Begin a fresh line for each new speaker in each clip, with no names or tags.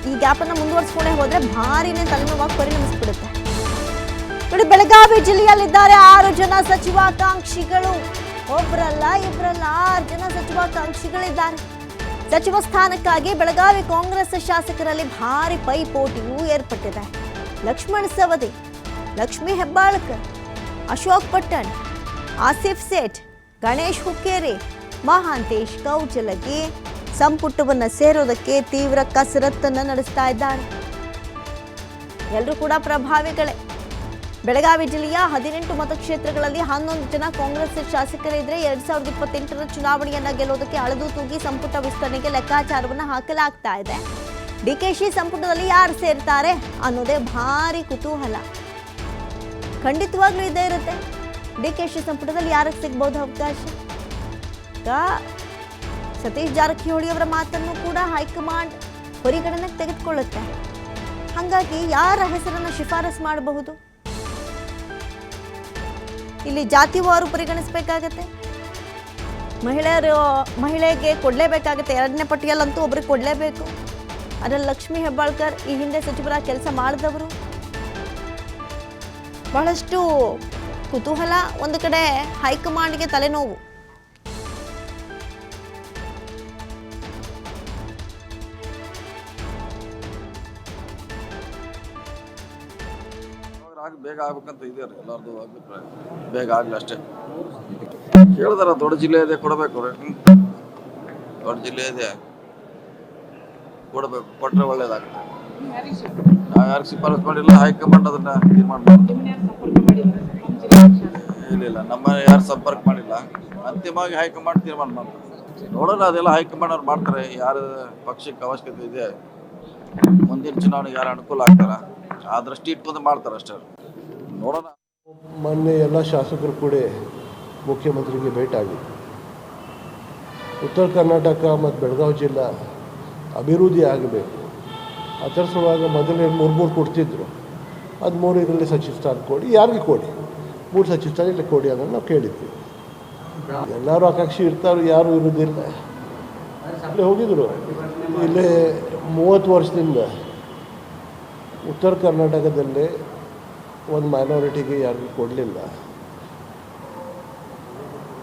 ಈ ಗ್ಯಾಪನ್ನು ಮುಂದುವರಿಸ್ಕೊಂಡೇ ಹೋದರೆ ಭಾರಿನೇ ತಲೆನೋವಾಗಿ ಪರಿಣಮಿಸ್ಬಿಡುತ್ತೆ. ನೋಡಿ, ಬೆಳಗಾವಿ ಜಿಲ್ಲೆಯಲ್ಲಿದ್ದಾರೆ 6 ಜನ ಸಚಿವಾಕಾಂಕ್ಷಿಗಳು. ಒಬ್ಬರಲ್ಲ ಇಬ್ಬರಲ್ಲ 6 ಜನ ಸಚಿವಾಕಾಂಕ್ಷಿಗಳಿದ್ದಾರೆ. ಸಚಿವ ಸ್ಥಾನಕ್ಕಾಗಿ ಬೆಳಗಾವಿ ಕಾಂಗ್ರೆಸ್ ಶಾಸಕರಲ್ಲಿ ಭಾರಿ ಪೈಪೋಟಿಯೂ ಏರ್ಪಟ್ಟಿದೆ. ಲಕ್ಷ್ಮಣ್ ಸವದಿ, ಲಕ್ಷ್ಮೀ ಹೆಬ್ಬಾಳ್ಕರ್, ಅಶೋಕ್ ಪಟ್ಟಣ್, ಆಸಿಫ್ ಸೇಠ್, ಗಣೇಶ್ ಹುಕ್ಕೇರಿ, ಮಹಾಂತೇಶ್ ಕೌಜಲಗಿ ಸಂಪುಟವನ್ನು ಸೇರೋದಕ್ಕೆ ತೀವ್ರ ಕಸರತ್ತನ್ನು ನಡೆಸ್ತಾ ಇದ್ದಾರೆ. ಎಲ್ಲರೂ ಕೂಡ ಪ್ರಭಾವಿಗಳೇ. ಬೆಳಗಾವಿ ಜಿಲ್ಲೆಯ 18 ಮತಕ್ಷೇತ್ರಗಳಲ್ಲಿ 11 ಜನ ಕಾಂಗ್ರೆಸ್ ಶಾಸಕರಿದ್ರೆ 2028ರ ಚುನಾವಣೆಯನ್ನ ಗೆಲ್ಲೋದಕ್ಕೆ ಅಳೆದು ತೂಗಿ ಸಂಪುಟ ವಿಸ್ತರಣೆಗೆ ಲೆಕ್ಕಾಚಾರವನ್ನು ಹಾಕಲಾಗ್ತಾ ಇದೆ. ಡಿಕೆಶಿ ಸಂಪುಟದಲ್ಲಿ ಯಾರು ಸೇರ್ತಾರೆ ಅನ್ನೋದೇ ಭಾರಿ ಕುತೂಹಲ. ಖಂಡಿತವಾಗ್ಲೂ ಇದ್ದೇ ಇರುತ್ತೆ. ಡಿಕೆಶಿ ಸಂಪುಟದಲ್ಲಿ ಯಾರಿಗೆ ಸಿಗ್ಬೋದು ಅವಕಾಶ? ಸತೀಶ್ ಜಾರಕಿಹೊಳಿ ಅವರ ಮಾತನ್ನು ಕೂಡ ಹೈಕಮಾಂಡ್ ಪರಿಗಣನೆಗೆ ತೆಗೆದುಕೊಳ್ಳುತ್ತೆ. ಹಾಗಾಗಿ ಯಾರ ಹೆಸರನ್ನು ಶಿಫಾರಸು ಮಾಡಬಹುದು? ಇಲ್ಲಿ ಜಾತಿವಾರು ಪರಿಗಣಿಸಬೇಕಾಗತ್ತೆ. ಮಹಿಳೆಗೆ ಕೊಡಲೇಬೇಕಾಗತ್ತೆ. 2ನೇ ಪಟ್ಟಿಯಲ್ಲಂತೂ ಒಬ್ರಿಗೆ ಕೊಡಲೇಬೇಕು. ಅದರಲ್ಲಿ ಲಕ್ಷ್ಮೀ ಹೆಬ್ಬಾಳ್ಕರ್ ಈ ಹಿಂದೆ ಸಚಿವರ ಕೆಲಸ ಮಾಡಿದವರು. ಬಹಳಷ್ಟು ಕುತೂಹಲ, ಒಂದು ಕಡೆ ಹೈಕಮಾಂಡ್ಗೆ ತಲೆನೋವು.
ಬೇಗ ಆಗ್ಬೇಕಂತ ಇದೆ ಎಲ್ಲರದು ಅಭಿಪ್ರಾಯ. ಬೇಗ ಆಗ್ಲಿ ಅಷ್ಟೇ. ಕೇಳಿದಾರ ದೊಡ್ಡ ಜಿಲ್ಲೆ ಇದೆ, ಕೊಡಬೇಕು. ದೊಡ್ಡ ಜಿಲ್ಲೆ ಇದೆ, ಕೊಡಬೇಕು. ಕೊಟ್ರೆ ಒಳ್ಳೇದಾಗುತ್ತೆ. ನಾವು ಯಾರಿಗೆ ಶಿಫಾರಸು ಮಾಡಿಲ್ಲ, ಹೈಕಮಾಂಡ್ ಅದನ್ನ ತೀರ್ಮಾನ ಮಾಡಿ. ಇಲ್ಲ, ನಮ್ಮ ಯಾರು ಸಂಪರ್ಕ ಮಾಡಿಲ್ಲ. ಅಂತಿಮವಾಗಿ ಹೈಕಮಾಂಡ್ ತೀರ್ಮಾನ ಮಾಡ್ತಾರೆ. ನೋಡೋಣ, ಅದೆಲ್ಲ ಹೈಕಮಾಂಡ್ ಅವ್ರು ಮಾಡ್ತಾರೆ. ಯಾರು ಪಕ್ಷಕ್ಕೆ ಅವಶ್ಯಕತೆ ಇದೆ, ಮುಂದಿನ ಚುನಾವಣೆಗೆ ಯಾರು ಅನುಕೂಲ ಆಗ್ತಾರ ಆ ದೃಷ್ಟಿ ಇಟ್ಕೊಂಡು ಮಾಡ್ತಾರೆ ಅಷ್ಟೇ. ನೋಡೋಣ.
ಮೊನ್ನೆ ಎಲ್ಲ ಶಾಸಕರು ಕೂಡ ಮುಖ್ಯಮಂತ್ರಿಗೆ ಭೇಟಿಯಾಗಿದ್ದರು. ಉತ್ತರ ಕರ್ನಾಟಕ ಮತ್ತು ಬೆಳಗಾವಿ ಜಿಲ್ಲಾ ಅಭಿವೃದ್ಧಿ ಆಗಬೇಕು. ಅದರ ಸಲುವಾಗಿ ಮೊದಲೇ 3 ಕೊಡ್ತಿದ್ರು. ಅದು 3 ಇದರಲ್ಲಿ ಸಚಿವ ಸ್ಥಾನ ಕೊಡಿ, ಯಾರಿಗೆ ಕೊಡಿ, 3 ಸಚಿವ ಸ್ಥಾನ ಇಲ್ಲಿ ಕೊಡಿ ಅನ್ನೋದು ನಾವು ಕೇಳಿದ್ವಿ. ಎಲ್ಲರೂ ಆಕಾಂಕ್ಷಿ ಇರ್ತಾರೆ, ಯಾರೂ ಇರೋದಿಲ್ಲ. ಇಲ್ಲೇ ಹೋಗಿದ್ರು. ಇಲ್ಲೇ 30 ವರ್ಷದಿಂದ ಉತ್ತರ ಕರ್ನಾಟಕದಲ್ಲೇ ಒಂದು ಮೈನಾರಿಟಿಗೆ ಯಾರಿಗೂ ಕೊಡಲಿಲ್ಲ.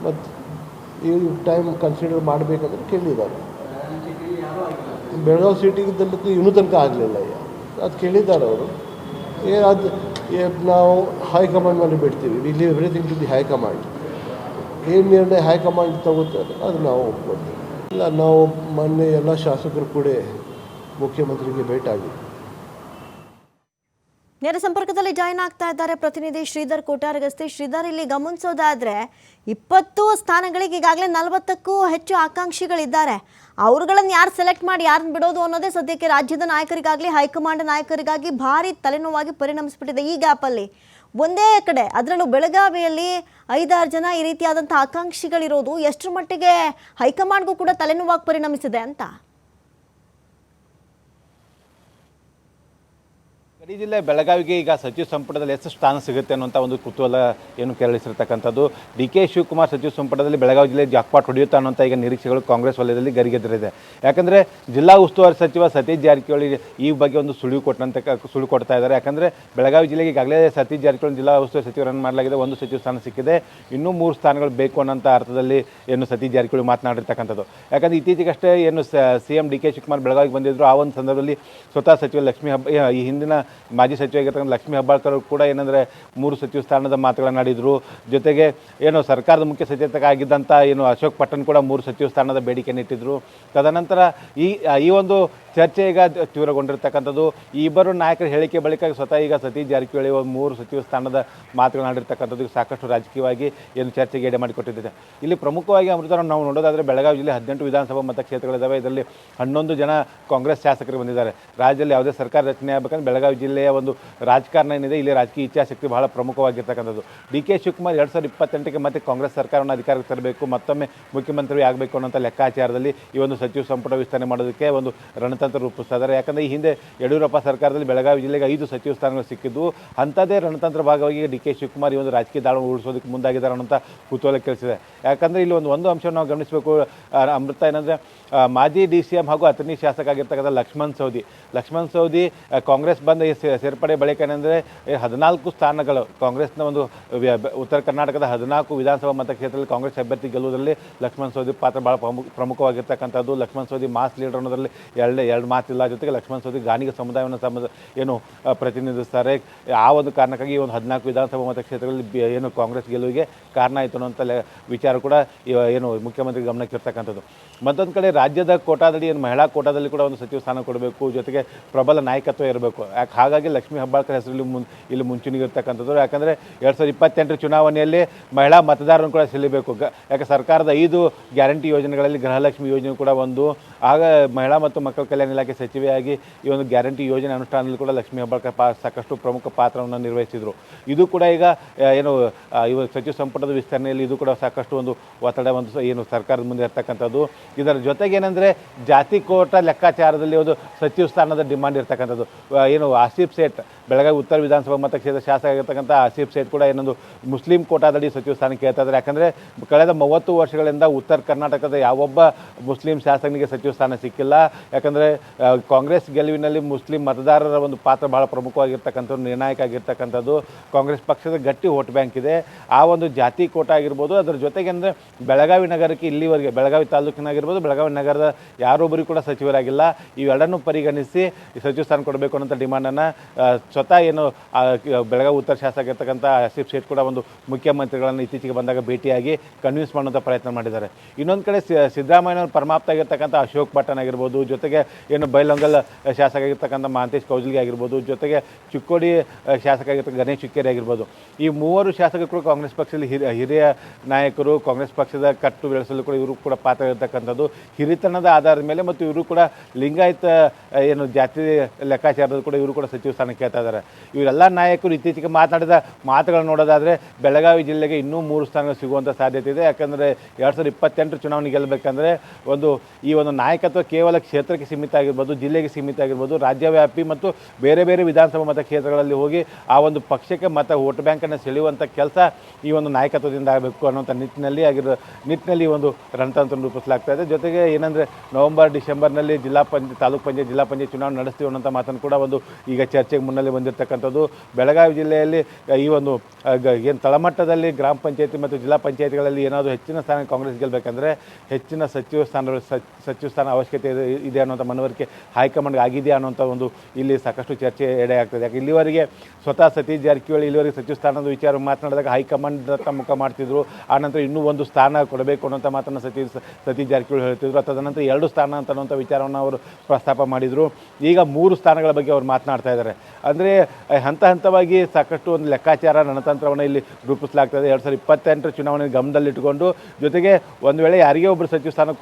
ಮತ್ತು ಈ ಟೈಮ್ ಕನ್ಸಿಡರ್ ಮಾಡಬೇಕಂದ್ರೆ ಕೇಳಿದ್ದಾರೆ. ಬೆಳಗಾವಿ ಸಿಟಿಗದಲ್ಲೂ ಇನ್ನೂ ತನಕ ಆಗಲಿಲ್ಲ. ಅದು ಕೇಳಿದ್ದಾರೆ ಅವರು. ಅದು ನಾವು ಹೈಕಮಾಂಡ್ ಮೇಲೆ ಬಿಡ್ತೀವಿ. ಇಲ್ಲಿ ಎವ್ರಿಥಿಂಗ್ ಟು ದಿ ಹೈಕಮಾಂಡ್. ಏನು ನಿರ್ಣಯ ಹೈಕಮಾಂಡ್ ತಗೋತಾರೆ ಅದು ನಾವು ಒಪ್ಕೊಳ್ತೀವಿ. ಇಲ್ಲ, ನಾವು ಮೊನ್ನೆ ಎಲ್ಲ ಶಾಸಕರು ಕೂಡ ಮುಖ್ಯಮಂತ್ರಿಗೆ ಭೇಟಿಯಾಗಿದ್ದರು.
ನೇರ ಸಂಪರ್ಕದಲ್ಲಿ ಜಾಯಿನ್ ಆಗ್ತಾ ಇದ್ದಾರೆ ಪ್ರತಿನಿಧಿ ಶ್ರೀಧರ್ ಕೋಟಾರಗಸ್ತಿ. ಶ್ರೀಧರ್, ಇಲ್ಲಿ ಗಮನಿಸೋದಾದ್ರೆ 20 ಸ್ಥಾನಗಳಿಗೆ ಈಗಾಗಲೇ 40ಕ್ಕೂ ಹೆಚ್ಚು ಆಕಾಂಕ್ಷಿಗಳಿದ್ದಾರೆ. ಅವ್ರುಗಳನ್ನು ಯಾರು ಸೆಲೆಕ್ಟ್ ಮಾಡಿ ಯಾರನ್ನ ಬಿಡೋದು ಅನ್ನೋದೇ ಸದ್ಯಕ್ಕೆ ರಾಜ್ಯದ ನಾಯಕರಿಗಾಗಲಿ ಹೈಕಮಾಂಡ್ ನಾಯಕರಿಗಾಗಿ ಭಾರಿ ತಲೆನೋವಾಗಿ ಪರಿಣಮಿಸ್ಬಿಟ್ಟಿದೆ. ಈ ಗ್ಯಾಪಲ್ಲಿ ಒಂದೇ ಕಡೆ, ಅದರಲ್ಲೂ ಬೆಳಗಾವಿಯಲ್ಲಿ 5-6 ಜನ ಈ ರೀತಿಯಾದಂಥ ಆಕಾಂಕ್ಷಿಗಳಿರೋದು ಎಷ್ಟರ ಮಟ್ಟಿಗೆ ಹೈಕಮಾಂಡ್ಗೂ ಕೂಡ ತಲೆನೋವಾಗಿ ಪರಿಣಮಿಸಿದೆ ಅಂತ?
ಗಡಿ ಜಿಲ್ಲೆ ಬೆಳಗಾವಿಗೆ ಈಗ ಸಚಿವ ಸಂಪುಟದಲ್ಲಿ ಎಷ್ಟು ಸ್ಥಾನ ಸಿಗುತ್ತೆ ಅನ್ನೋಂಥ ಒಂದು ಕುತೂಹಲ ಏನು ಕೆರಳಿಸಿರ್ತಕ್ಕಂಥದ್ದು. ಡಿ ಕೆ ಶಿವಕುಮಾರ್ ಸಚಿವ ಸಂಪುಟದಲ್ಲಿ ಬೆಳಗಾವಿ ಜಿಲ್ಲೆ ಜಾಕ್ಪಾಟ್ ಹೊಡೆಯುತ್ತಾ ಅನ್ನೋಂಥ ಈಗ ನಿರೀಕ್ಷೆಗಳು ಕಾಂಗ್ರೆಸ್ ವಲಯದಲ್ಲಿ ಗರಿಗೆದರಿದೆ. ಯಾಕಂದರೆ ಜಿಲ್ಲಾ ಉಸ್ತುವಾರಿ ಸಚಿವ ಸತೀಶ್ ಜಾರಕಿಹೊಳಿ ಈ ಬಗ್ಗೆ ಒಂದು ಸುಳಿವು ಕೊಡ್ತಾ ಇದ್ದಾರೆ. ಯಾಕಂದರೆ ಬೆಳಗಾವಿ ಜಿಲ್ಲೆಗೆ ಈಗಾಗಲೇ ಸತೀಶ್ ಜಾರಕಿಹೊಳಿ ಜಿಲ್ಲಾ ಉಸ್ತುವಾರಿ ಸಚಿವರನ್ನು ಮಾಡಲಾಗಿದೆ. 1 ಸಚಿವ ಸ್ಥಾನ ಸಿಕ್ಕಿದೆ, ಇನ್ನೂ 3 ಸ್ಥಾನಗಳು ಬೇಕು ಅನ್ನೋಂಥ ಅರ್ಥದಲ್ಲಿ ಏನು ಸತೀಶ್ ಜಾರಕಿಹೊಳಿ ಮಾತನಾಡಿರ್ತಕ್ಕಂಥದ್ದು. ಯಾಕಂದರೆ ಇತ್ತೀಚೆಗಷ್ಟೇ ಏನು CM ಡಿ ಕೆ ಶಿವಕುಮಾರ್ ಬೆಳಗಾವಿಗೆ ಬಂದಿದ್ದರು. ಆ ಒಂದು ಸಂದರ್ಭದಲ್ಲಿ ಸ್ವತಃ ಸಚಿವ ಈ ಹಿಂದಿನ ಮಾಜಿ ಸಚಿವ ಆಗಿರ್ತಕ್ಕಂಥ ಲಕ್ಷ್ಮೀ ಹೆಬ್ಬಾಳ್ಕರ್ ಕೂಡ ಏನಂದರೆ 3 ಸಚಿವ ಸ್ಥಾನದ ಮಾತುಗಳನ್ನಾಡಿದರು. ಜೊತೆಗೆ ಏನು ಸರ್ಕಾರದ ಮುಖ್ಯ ಸಚೇತಕ ಆಗಿದ್ದಂಥ ಏನು ಅಶೋಕ್ ಪಟ್ಟಣ್ ಕೂಡ 3 ಸಚಿವ ಸ್ಥಾನದ ಬೇಡಿಕೆಯನ್ನು ಇಟ್ಟಿದ್ದರು. ತದನಂತರ ಈ ಒಂದು ಚರ್ಚೆ ಈಗ ತೀವ್ರಗೊಂಡಿರ್ತಕ್ಕಂಥದ್ದು. ಈ ಇಬ್ಬರು ನಾಯಕರ ಹೇಳಿಕೆ ಬಳಿಕ ಸ್ವತಃ ಈಗ ಸತೀಶ್ ಜಾರಕಿಹೊಳಿ 3 ಸಚಿವ ಸ್ಥಾನದ ಮಾತುಗಳನ್ನಾಡಿರ್ತಕ್ಕಂಥದ್ದು ಸಾಕಷ್ಟು ರಾಜಕೀಯವಾಗಿ ಏನು ಚರ್ಚೆಗೆ ಎಡೆ ಮಾಡಿಕೊಟ್ಟಿದೆ. ಇಲ್ಲಿ ಪ್ರಮುಖವಾಗಿ ಅಮೃತ ನಾವು ನೋಡೋದಾದರೆ ಬೆಳಗಾವಿ ಜಿಲ್ಲೆ 18 ವಿಧಾನಸಭಾ ಮತಕ್ಷೇತ್ರಗಳಿದ್ದಾವೆ. ಇದರಲ್ಲಿ 11 ಜನ ಕಾಂಗ್ರೆಸ್ ಶಾಸಕರು ಬಂದಿದ್ದಾರೆ. ರಾಜ್ಯದಲ್ಲಿ ಯಾವುದೇ ಸರ್ಕಾರ ರಚನೆ ಆಗಬೇಕಂದ್ರೆ ಬೆಳಗಾವಿ ಜಿಲ್ಲೆಯ ಒಂದು ರಾಜಕಾರಣ ಏನಿದೆ, ಇಲ್ಲಿ ರಾಜಕೀಯ ಇಚ್ಛಾಶಕ್ತಿ ಬಹಳ ಪ್ರಮುಖವಾಗಿರ್ತಕ್ಕಂಥದ್ದು. ಡಿ ಕೆ ಶಿವಕುಮಾರ್ 2028ಕ್ಕೆ ಮತ್ತೆ ಕಾಂಗ್ರೆಸ್ ಸರ್ಕಾರವನ್ನು ಅಧಿಕಾರಕ್ಕೆ ತರಬೇಕು, ಮತ್ತೊಮ್ಮೆ ಮುಖ್ಯಮಂತ್ರಿ ಆಗಬೇಕು ಅನ್ನೋಂಥ ಲೆಕ್ಕಾಚಾರದಲ್ಲಿ ಈ ಒಂದು ಸಚಿವ ಸಂಪುಟ ವಿಸ್ತರಣೆ ಮಾಡೋದಕ್ಕೆ ಒಂದು ರಣತಂತ್ರ ರೂಪಿಸ್ತಾ ಇದ್ದಾರೆ. ಯಾಕಂದರೆ ಈ ಹಿಂದೆ ಯಡಿಯೂರಪ್ಪ ಸರ್ಕಾರದಲ್ಲಿ ಬೆಳಗಾವಿ ಜಿಲ್ಲೆಗೆ 5 ಸಚಿವ ಸ್ಥಾನಗಳು ಸಿಕ್ಕಿದ್ದು. ಅಂಥದ್ದೇ ರಣತಂತ್ರ ಭಾಗವಾಗಿ ಡಿ ಕೆ ಶಿವಕುಮಾರ್ ಈ ಒಂದು ರಾಜಕೀಯ ದಾಳಿ ಉಳಿಸೋದಕ್ಕೆ ಮುಂದಾಗಿದ್ದಾರೆ ಅನ್ನೋಂಥ ಕುತೂಹಲ ಕೇಳಿಸಿದೆ. ಯಾಕಂದರೆ ಇಲ್ಲಿ ಒಂದು ಅಂಶವನ್ನು ನಾವು ಗಮನಿಸಬೇಕು ಅಮೃತ, ಏನಂದರೆ ಮಾಜಿ DCM ಹಾಗೂ ಅಥಣಿ ಶಾಸಕ ಆಗಿರ್ತಕ್ಕಂಥ ಲಕ್ಷ್ಮಣ್ ಸವದಿ ಕಾಂಗ್ರೆಸ್ ಬಂದ ಸೇರ್ಪಡೆ ಬಳಿಕ ಏನಂದರೆ 14 ಸ್ಥಾನಗಳು ಕಾಂಗ್ರೆಸ್ನ ಒಂದು ಉತ್ತರ ಕರ್ನಾಟಕದ 14 ವಿಧಾನಸಭಾ ಮತಕ್ಷೇತ್ರದಲ್ಲಿ ಕಾಂಗ್ರೆಸ್ ಅಭ್ಯರ್ಥಿ ಗೆಲ್ಲುವುದರಲ್ಲಿ ಲಕ್ಷ್ಮಣ್ ಸವದಿ ಪಾತ್ರ ಭಾಳ ಪ್ರಮುಖವಾಗಿರ್ತಕ್ಕಂಥದ್ದು. ಲಕ್ಷ್ಮಣ್ ಸವದಿ ಮಾಸ್ ಲೀಡರ್ ಅನ್ನೋದರಲ್ಲಿ ಎರಡು ಮಾತಿಲ್ಲ. ಜೊತೆಗೆ ಲಕ್ಷ್ಮಣ್ ಸವದಿ ಗಾಣಿಗ ಸಮುದಾಯವನ್ನು ಏನು ಪ್ರತಿನಿಧಿಸ್ತಾರೆ. ಆ ಒಂದು ಕಾರಣಕ್ಕಾಗಿ ಈ ಒಂದು 14 ವಿಧಾನಸಭಾ ಮತಕ್ಷೇತ್ರಗಳಲ್ಲಿ ಏನು ಕಾಂಗ್ರೆಸ್ ಗೆಲುವಿಗೆ ಕಾರಣ ಆಯಿತು ಅನ್ನೋಂಥ ವಿಚಾರ ಕೂಡ ಏನು ಮುಖ್ಯಮಂತ್ರಿ ಗಮನಕ್ಕೆ ಇರ್ತಕ್ಕಂಥದ್ದು. ಮತ್ತೊಂದು ಕಡೆ ರಾಜ್ಯದ ಕೋಟಾದಡಿ ಏನು ಮಹಿಳಾ ಕೋಟಾದಲ್ಲಿ ಕೂಡ ಒಂದು ಸಚಿವ ಸ್ಥಾನ ಕೊಡಬೇಕು, ಜೊತೆಗೆ ಪ್ರಬಲ ನಾಯಕತ್ವ ಇರಬೇಕು. ಹಾಗಾಗಿ ಲಕ್ಷ್ಮೀ ಹೆಬ್ಬಾಳ್ಕರ್ ಹೆಸರಲ್ಲಿ ಇಲ್ಲಿ ಮುಂಚೂಣಿಗೆ ಇರ್ತಕ್ಕಂಥದ್ದು. ಯಾಕಂದರೆ 2028 ಚುನಾವಣೆಯಲ್ಲಿ ಮಹಿಳಾ ಮತದಾರರನ್ನು ಕೂಡ ಸೆಳಿಬೇಕು. ಯಾಕೆ ಸರ್ಕಾರದ 5 ಗ್ಯಾರಂಟಿ ಯೋಜನೆಗಳಲ್ಲಿ ಗೃಹಲಕ್ಷ್ಮಿ ಯೋಜನೆ ಕೂಡ ಒಂದು. ಆಗ ಮಹಿಳಾ ಮತ್ತು ಮಕ್ಕಳ ಕಲ್ಯಾಣ ಇಲಾಖೆ ಸಚಿವೆಯಾಗಿ ಈ ಒಂದು ಗ್ಯಾರಂಟಿ ಯೋಜನೆ ಅನುಷ್ಠಾನದಲ್ಲಿ ಕೂಡ ಲಕ್ಷ್ಮೀ ಹೆಬ್ಬಾಳ್ಕರ್ ಸಾಕಷ್ಟು ಪ್ರಮುಖ ಪಾತ್ರವನ್ನು ನಿರ್ವಹಿಸಿದರು. ಇದು ಕೂಡ ಈಗ ಏನು ಸಚಿವ ಸಂಪುಟದ ವಿಸ್ತರಣೆಯಲ್ಲಿ ಇದು ಕೂಡ ಸಾಕಷ್ಟು ಒಂದು ಒತ್ತಡ ಏನು ಸರ್ಕಾರದ ಮುಂದೆ ಇರ್ತಕ್ಕಂಥದ್ದು. ಇದರ ಜೊತೆಗೆ ಏನಂದರೆ ಜಾತಿ ಕೋಟಾ ಲೆಕ್ಕಾಚಾರದಲ್ಲಿ ಒಂದು ಸಚಿವ ಸ್ಥಾನದ ಡಿಮಾಂಡ್ ಇರ್ತಕ್ಕಂಥದ್ದು. ಏನು ಆಸಿಫ್ ಸೇಠ್ ಬೆಳಗಾವಿ ಉತ್ತರ ವಿಧಾನಸಭಾ ಮತಕ್ಷೇತ್ರ ಶಾಸಕ ಆಗಿರ್ತಕ್ಕಂಥ ಆಸಿಫ್ ಸೇಠ್ ಕೂಡ ಏನೊಂದು ಮುಸ್ಲಿಂ ಕೋಟಾದಡಿ ಸಚಿವ ಸ್ಥಾನಕ್ಕೆ ಕೇಳ್ತಾ ಇದ್ದಾರೆ. ಯಾಕಂದರೆ ಕಳೆದ 30 ವರ್ಷಗಳಿಂದ ಉತ್ತರ ಕರ್ನಾಟಕದ ಯಾವೊಬ್ಬ ಮುಸ್ಲಿಂ ಶಾಸಕನಿಗೆ ಸಚಿವ ಸ್ಥಾನ ಸಿಕ್ಕಿಲ್ಲ. ಯಾಕಂದರೆ ಕಾಂಗ್ರೆಸ್ ಗೆಲುವಿನಲ್ಲಿ ಮುಸ್ಲಿಂ ಮತದಾರರ ಒಂದು ಪಾತ್ರ ಬಹಳ ಪ್ರಮುಖವಾಗಿರ್ತಕ್ಕಂಥದ್ದು, ನಿರ್ಣಾಯಕ ಆಗಿರ್ತಕ್ಕಂಥದ್ದು. ಕಾಂಗ್ರೆಸ್ ಪಕ್ಷದ ಗಟ್ಟಿ ವೋಟ್ ಬ್ಯಾಂಕ್ ಇದೆ. ಆ ಒಂದು ಜಾತಿ ಕೋಟ ಆಗಿರ್ಬೋದು, ಅದರ ಜೊತೆಗೆ ಅಂದರೆ ಬೆಳಗಾವಿ ನಗರಕ್ಕೆ ಇಲ್ಲಿವರೆಗೆ ಬೆಳಗಾವಿ ತಾಲೂಕಿನಾಗಿರ್ಬೋದು, ಬೆಳಗಾವಿ ನಗರದ ಯಾರೊಬ್ಬರಿಗೂ ಕೂಡ ಸಚಿವರಾಗಿಲ್ಲ. ಇವೆರಡನ್ನೂ ಪರಿಗಣಿಸಿ ಸಚಿವ ಸ್ಥಾನ ಕೊಡಬೇಕು ಅನ್ನೋಂಥ ಡಿಮಾಂಡನ್ನು ಸ್ವತಃ ಏನು ಬೆಳಗಾವಿ ಉತ್ತರ ಶಾಸಕ ಇರ್ತಕ್ಕಂಥ ಆಸಿಫ್ ಸೇಠ್ ಕೂಡ ಒಂದು ಮುಖ್ಯಮಂತ್ರಿಗಳನ್ನು ಇತ್ತೀಚೆಗೆ ಬಂದಾಗ ಭೇಟಿಯಾಗಿ ಕನ್ವಿನ್ಸ್ ಮಾಡುವಂಥ ಪ್ರಯತ್ನ ಮಾಡಿದ್ದಾರೆ. ಇನ್ನೊಂದು ಕಡೆ ಸಿದ್ದರಾಮಯ್ಯನವರು ಪರಮಾಪ್ತ ಆಗಿರ್ತಕ್ಕಂಥ ಅಶೋಕ್ ಪಟ್ಟಣ್ ಆಗಿರ್ಬೋದು, ಜೊತೆಗೆ ಏನು ಬೈಲೊಂಗಲ್ ಶಾಸಕ ಆಗಿರ್ತಕ್ಕಂಥ ಮಹಾಂತೇಶ್ ಕೌಜಲ್ಗಿ ಆಗಿರ್ಬೋದು, ಜೊತೆಗೆ ಚಿಕ್ಕೋಡಿ ಶಾಸಕ ಆಗಿರ್ತಕ್ಕಂಥ ಗಣೇಶ್ ಹುಕ್ಕೇರಿ ಆಗಿರ್ಬೋದು, ಈ 3 ಶಾಸಕರು ಕಾಂಗ್ರೆಸ್ ಪಕ್ಷದಲ್ಲಿ ಹಿರಿಯ ನಾಯಕರು. ಕಾಂಗ್ರೆಸ್ ಪಕ್ಷದ ಕಟ್ಟು ಬೆಳೆಸಲು ಕೂಡ ಇವರು ಕೂಡ ಪಾತ್ರ ಇರತಕ್ಕಂಥದ್ದು. ಹಿರಿತನದ ಆಧಾರದ ಮೇಲೆ ಮತ್ತು ಇವರು ಕೂಡ ಲಿಂಗಾಯತ ಏನು ಜಾತಿ ಲೆಕ್ಕಾಚಾರದ ಕೂಡ ಇವರು ಕೂಡ ಸಚಿವ ಸ್ಥಾನ ಕೇಳ್ತಾ ಇದ್ದಾರೆ. ಇವರೆಲ್ಲ ನಾಯಕರು ಇತ್ತೀಚೆಗೆ ಮಾತನಾಡಿದ ಮಾತುಗಳನ್ನು ನೋಡೋದಾದರೆ ಬೆಳಗಾವಿ ಜಿಲ್ಲೆಗೆ ಇನ್ನೂ 3 ಸ್ಥಾನಗಳು ಸಿಗುವಂಥ ಸಾಧ್ಯತೆ ಇದೆ. ಯಾಕಂದರೆ 2028 ಚುನಾವಣೆ ಗೆಲ್ಲಬೇಕಂದ್ರೆ ಈ ಒಂದು ನಾಯಕತ್ವ ಕೇವಲ ಕ್ಷೇತ್ರಕ್ಕೆ ಸೀಮಿತ ಆಗಿರ್ಬೋದು, ಜಿಲ್ಲೆಗೆ ಸೀಮಿತ ಆಗಿರ್ಬೋದು, ರಾಜ್ಯವ್ಯಾಪಿ ಮತ್ತು ಬೇರೆ ಬೇರೆ ವಿಧಾನಸಭಾ ಮತಕ್ಷೇತ್ರಗಳಲ್ಲಿ ಹೋಗಿ ಆ ಒಂದು ಪಕ್ಷಕ್ಕೆ ವೋಟ್ ಬ್ಯಾಂಕನ್ನು ಸೆಳೆಯುವಂಥ ಕೆಲಸ ಈ ಒಂದು ನಾಯಕತ್ವದಿಂದ ಆಗಬೇಕು ಅನ್ನೋಂಥ ನಿಟ್ಟಿನಲ್ಲಿ ಒಂದು ರಣತಂತ್ರ ರೂಪಿಸಲಾಗ್ತಾ ಇದೆ. ಜೊತೆಗೆ ಏನಂದರೆ ನವೆಂಬರ್ ಡಿಸೆಂಬರ್ನಲ್ಲಿ ತಾಲೂಕು ಪಂಚಾಯತ್ ಜಿಲ್ಲಾ ಪಂಚಾಯತ್ ಚುನಾವಣೆ ನಡೆಸ್ತೀವಿ ಅನ್ನೋಂಥ ಮಾತನ್ನು ಕೂಡ ಈಗ ಚರ್ಚೆಗೆ ಮುನ್ನೆಲೆ ಬಂದಿರತಕ್ಕಂಥದ್ದು. ಬೆಳಗಾವಿ ಜಿಲ್ಲೆಯಲ್ಲಿ ಈ ಒಂದು ಏನು ತಳಮಟ್ಟದಲ್ಲಿ ಗ್ರಾಮ ಪಂಚಾಯತಿ ಮತ್ತು ಜಿಲ್ಲಾ ಪಂಚಾಯತಿಗಳಲ್ಲಿ ಏನಾದರೂ ಹೆಚ್ಚಿನ ಸ್ಥಾನ ಕಾಂಗ್ರೆಸ್ ಗೆಲ್ಲಬೇಕಂದ್ರೆ ಹೆಚ್ಚಿನ ಸಚಿವ ಸ್ಥಾನ ಅವಶ್ಯಕತೆ ಇದೆ ಅನ್ನೋಂಥ ಮನವರಿಕೆ ಹೈಕಮಾಂಡ್ಗೆ ಆಗಿದೆಯಾ ಅನ್ನೋಂಥ ಒಂದು ಇಲ್ಲಿ ಸಾಕಷ್ಟು ಚರ್ಚೆ ಎಡೆ ಆಗ್ತದೆ. ಯಾಕೆ ಇಲ್ಲಿವರೆಗೆ ಸ್ವತಃ ಸತೀಶ್ ಜಾರಕಿಹೊಳಿ ಇಲ್ಲಿವರೆಗೆ ಸಚಿವ ಸ್ಥಾನದ ವಿಚಾರ ಮಾತನಾಡಿದಾಗ ಹೈಕಮಾಂಡ್ ಮುಖ ಮಾಡ್ತಿದ್ರು. ಆನಂತರ ಇನ್ನೂ 1 ಸ್ಥಾನ ಕೊಡಬೇಕು ಅನ್ನೋಂಥ ಮಾತನ್ನು ಸತೀಶ್ ಜಾರಕಿಹೊಳಿ ಹೇಳ್ತಿದ್ರು. ತದನಂತರ 2 ಸ್ಥಾನ ಅನ್ನೋಂಥ ವಿಚಾರವನ್ನು ಅವರು ಪ್ರಸ್ತಾಪ ಮಾಡಿದರು. ಈಗ 3 ಸ್ಥಾನಗಳ ಬಗ್ಗೆ ಅವರು ಮಾತನಾಡ್ತಾ ಇದ್ದಾರೆ. ಅಂದರೆ ಹಂತವಾಗಿ ಸಾಕಷ್ಟು ಒಂದು ಲೆಕ್ಕಾಚಾರ ರಣತಂತ್ರವನ್ನು ಇಲ್ಲಿ ರೂಪಿಸಲಾಗ್ತದೆ. 2028 ಚುನಾವಣೆ ಗಮನದಲ್ಲಿಟ್ಟುಕೊಂಡು, ಜೊತೆಗೆ ಒಂದು ವೇಳೆ ಯಾರಿಗೇ ಒಬ್ಬರು ಸಚಿವ ಸ್ಥಾನ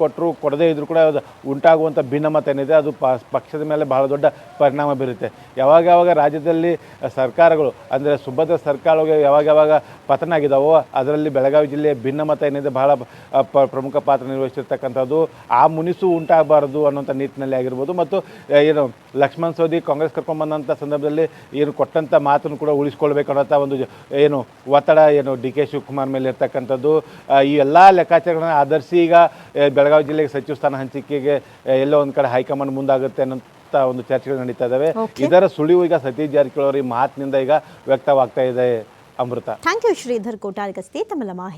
ಕೊಡದೇ ಇದ್ರೂ ಕೂಡ ಉಂಟಾಗುವಂಥ ಭಿನ್ನಮತ ಏನಿದೆ ಅದು ಪಕ್ಷದ ಮೇಲೆ ಬಹಳ ದೊಡ್ಡ ಪರಿಣಾಮ ಬೀರುತ್ತೆ. ಯಾವಾಗ ರಾಜ್ಯದಲ್ಲಿ ಸರ್ಕಾರಗಳು ಅಂದರೆ ಸುಭದ್ರ ಸರ್ಕಾರಗಳು ಯಾವಾಗ ಪತನ ಆಗಿದ್ದಾವೋ ಅದರಲ್ಲಿ ಬೆಳಗಾವಿ ಜಿಲ್ಲೆಯ ಭಿನ್ನಮತ ಏನಿದೆ ಬಹಳ ಪ್ರಮುಖ ಪಾತ್ರ ನಿರ್ವಹಿಸಿರ್ತಕ್ಕಂಥದ್ದು. ಆ ಮುನಿಸು ಉಂಟಾಗಬಾರದು ಅನ್ನೋಂಥ ನಿಟ್ಟಿನಲ್ಲಿ ಆಗಿರ್ಬೋದು. ಮತ್ತು ಏನು ಲಕ್ಷ್ಮಣ್ ಸವದಿ ಕಾಂಗ್ರೆಸ್ ಕರ್ಕೊಂಡ್ಬಂದಂಥ ಸಂದರ್ಭದಲ್ಲಿ ಏನು ಕೊಟ್ಟಂಥ ಮಾತನ್ನು ಕೂಡ ಉಳಿಸ್ಕೊಳ್ಬೇಕು ಅನ್ನೋಂಥ ಒಂದು ಏನು ಒತ್ತಡ ಡಿ ಕೆ ಶಿವಕುಮಾರ್ ಮೇಲೆ ಇರ್ತಕ್ಕಂಥದ್ದು. ಈ ಎಲ್ಲ ಲೆಕ್ಕಾಚಾರಗಳನ್ನ ಆಧರಿಸಿ ಈಗ ಬೆಳಗಾವಿ ಜಿಲ್ಲೆಗೆ ಸಚಿವ ಸ್ಥಾನ ಹಂಚಿಕೆಗೆ ಎಲ್ಲೋ ಒಂದು ಕಡೆ ಹೈಕಮಾಂಡ್ ಮುಂದಾಗುತ್ತೆ ಅನ್ನೋ ಒಂದು ಚರ್ಚೆಗಳು ನಡೀತಾ ಇದ್ದಾವೆ. ಇದರ ಸುಳಿವು ಈಗ ಸತೀಶ್ ಜಾರಕಿಹೊಳಿ ಅವರ ಈ ಮಾತಿನಿಂದ ಈಗ ವ್ಯಕ್ತವಾಗ್ತಾ ಇದೆ. ಅಮೃತ.
ಥ್ಯಾಂಕ್ ಯು ಶ್ರೀಧರ್ ಕೋಟಾರ್ಗಸ್ತಿ ತಮ್ಮ ಮಾಹಿತಿ